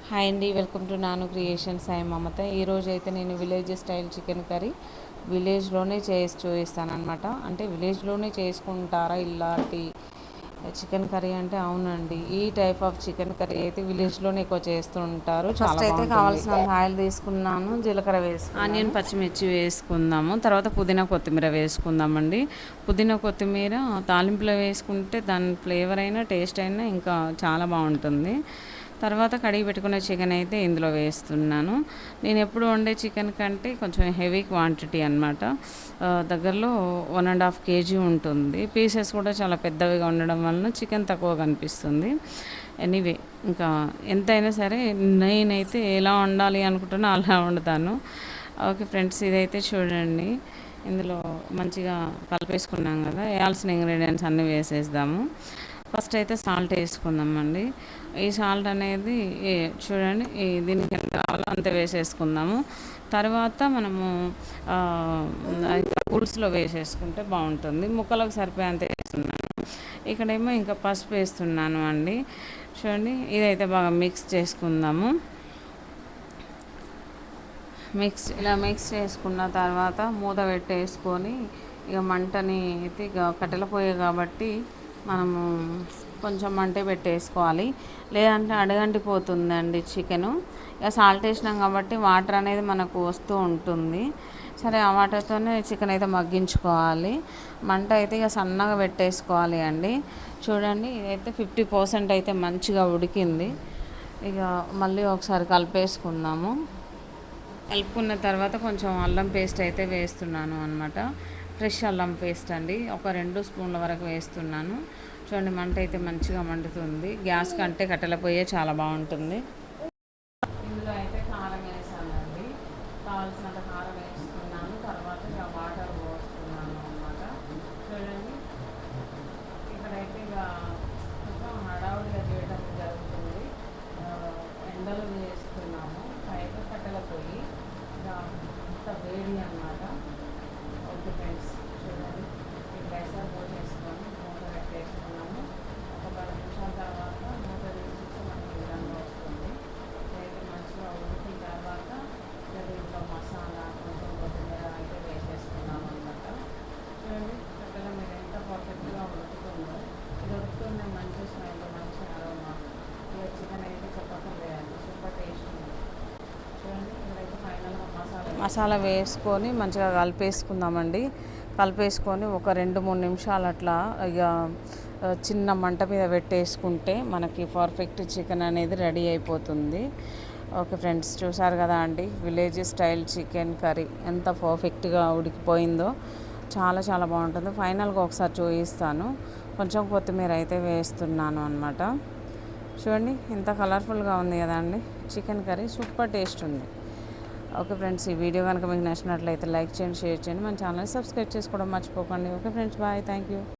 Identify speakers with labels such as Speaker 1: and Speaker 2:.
Speaker 1: Hi అండి, welcome to నాను creations. I మమత. ఈరోజు అయితే నేను విలేజ్ స్టైల్ చికెన్ కర్రీ విలేజ్లోనే చేసి చూపిస్తాను అనమాట. అంటే విలేజ్లోనే చేసుకుంటారా ఇలాంటి చికెన్ కర్రీ అంటే? అవునండి, ఈ టైప్ ఆఫ్ చికెన్ కర్రీ అయితే విలేజ్లోనే ఎక్కువ చేస్తూ ఉంటారు. ఫస్ట్ అయితే కావాల్సిన ఆయిల్ తీసుకున్నాను, జీలకర్ర వేసుకున్నాను, ఆనియన్ పచ్చిమిర్చి వేసుకుందాము, తర్వాత పుదీనా కొత్తిమీర వేసుకుందామండి. పుదీనా కొత్తిమీర తాలింపులో వేసుకుంటే దాని ఫ్లేవర్ అయినా టేస్ట్ అయినా ఇంకా చాలా బాగుంటుంది. తర్వాత కడిగి పెట్టుకున్న చికెన్ అయితే ఇందులో వేస్తున్నాను. నేను ఎప్పుడు వండే చికెన్ కంటే కొంచెం హెవీ క్వాంటిటీ అనమాట. దగ్గరలో 1.5 kg ఉంటుంది. పీసెస్ కూడా చాలా పెద్దవిగా ఉండడం వలన చికెన్ తక్కువ కనిపిస్తుంది. ఎనీవే, ఇంకా ఎంతైనా సరే నేనైతే ఎలా వండాలి అనుకుంటున్నా అలా వండుతాను. ఓకే ఫ్రెండ్స్, ఇదైతే చూడండి. ఇందులో మంచిగా కలిపేసుకున్నాం కదా, వేయాల్సిన ఇంగ్రీడియంట్స్ అన్నీ వేసేద్దాము. ఫస్ట్ అయితే సాల్ట్ వేసుకుందామండి. ఈ సాల్ట్ అనేది చూడండి, దీనికి ఎంత కావాలో అంతే వేసేసుకుందాము. తర్వాత మనము పులుసులో వేసేసుకుంటే బాగుంటుంది. ముక్కలకు సరిపోయేంత వేస్తున్నాను. ఇక్కడేమో ఇంకా పసుపు వేస్తున్నాను అండి. చూడండి, ఇదైతే బాగా మిక్స్ చేసుకుందాము. ఇలా మిక్స్ చేసుకున్న తర్వాత మూత పెట్టేసుకొని ఇక మంటని అయితే ఇక కట్టెల పొయ్యి కాబట్టి మనము కొంచెం మంటే పెట్టేసుకోవాలి, లేదంటే అడగంటిపోతుందండి చికెను. ఇక సాల్ట్ వేసినాం కాబట్టి వాటర్ అనేది మనకు వస్తూ ఉంటుంది. సరే, ఆ వాటర్తోనే చికెన్ అయితే మగ్గించుకోవాలి. మంట అయితే ఇక సన్నగా పెట్టేసుకోవాలి అండి. చూడండి, ఇదైతే 50% అయితే మంచిగా ఉడికింది. ఇక మళ్ళీ ఒకసారి కలిపేసుకుందాము. కలుపుకున్న తర్వాత కొంచెం అల్లం పేస్ట్ అయితే వేస్తున్నాను అనమాట. ఫ్రెష్ అల్లం పేస్ట్ అండి, ఒక 2 స్పూన్ల వరకు వేస్తున్నాను. చూడండి, మంట అయితే మంచిగా మండుతుంది. గ్యాస్ కంటే కట్టెల పొయ్యే చాలా బాగుంటుంది. ఇందులో అయితే కారం వేసానండి, కావాల్సినంత కారం వేసుకున్నాను. తర్వాత ఇక వాటర్ పోస్తున్నాను అనమాట. చూడండి, ఇక్కడైతే ఇక కొంచెం హడావుడిగా చేయడం జరుగుతుంది. ఎండలు చేస్తున్నాము, పైగా కట్టెల పొయ్యి ఇక అంత వేడి అనమాట. ఓకే ఫ్రెండ్స్, చూడండి, ఇప్పుడు ఎసరు పోసేసుకొని మూత పెట్టేసుకున్నాము. ఒక 10 నిమిషాల తర్వాత మూత తీసి మనకి విధంగా వస్తుంది. అయితే మంచిగా ఉడికిన తర్వాత దీంట్లో మసాలా కొంచెం కొత్తిమీర అయితే వేసేసుకున్నాము అనమాట. చూడండి, చక్కగా మీరు ఎంత పర్ఫెక్ట్గా ఉడుకుతుందో. ఇది ఉడుకుతుంది, మంచి స్మెల్, మంచి అరోమా. ఇక చికెన్ అయితే చెప్పక్కర్లేదండి, సూపర్ టేస్ట్ ఉంది. చూడండి, ఇక్కడైతే ఫైనల్గా మసాలా వేసుకొని మంచిగా కలిపేసుకుందామండి. కలిపేసుకొని ఒక 2-3 నిమిషాలు అట్లా ఇక చిన్న మంట మీద పెట్టేసుకుంటే మనకి పర్ఫెక్ట్ చికెన్ అనేది రెడీ అయిపోతుంది. ఓకే ఫ్రెండ్స్, చూసారు కదా అండి, విలేజ్ స్టైల్ చికెన్ కర్రీ ఎంత పర్ఫెక్ట్గా ఉడికిపోయిందో. చాలా చాలా బాగుంటుంది. ఫైనల్గా ఒకసారి చూపిస్తాను. కొంచెం కొత్తిమీర అయితే వేస్తున్నాను అనమాట. చూడండి, ఎంత కలర్ఫుల్గా ఉంది కదా అండి చికెన్ కర్రీ, సూపర్ టేస్ట్ ఉంది. ఓకే ఫ్రెండ్స్, ఈ వీడియో కనుక మీకు నచ్చినట్లయితే లైక్ చేయండి, షేర్ చేయండి, మన ఛానల్ని సబ్స్క్రైబ్ చేసుకోవడం మర్చిపోకండి. Okay friends, bye, thank you.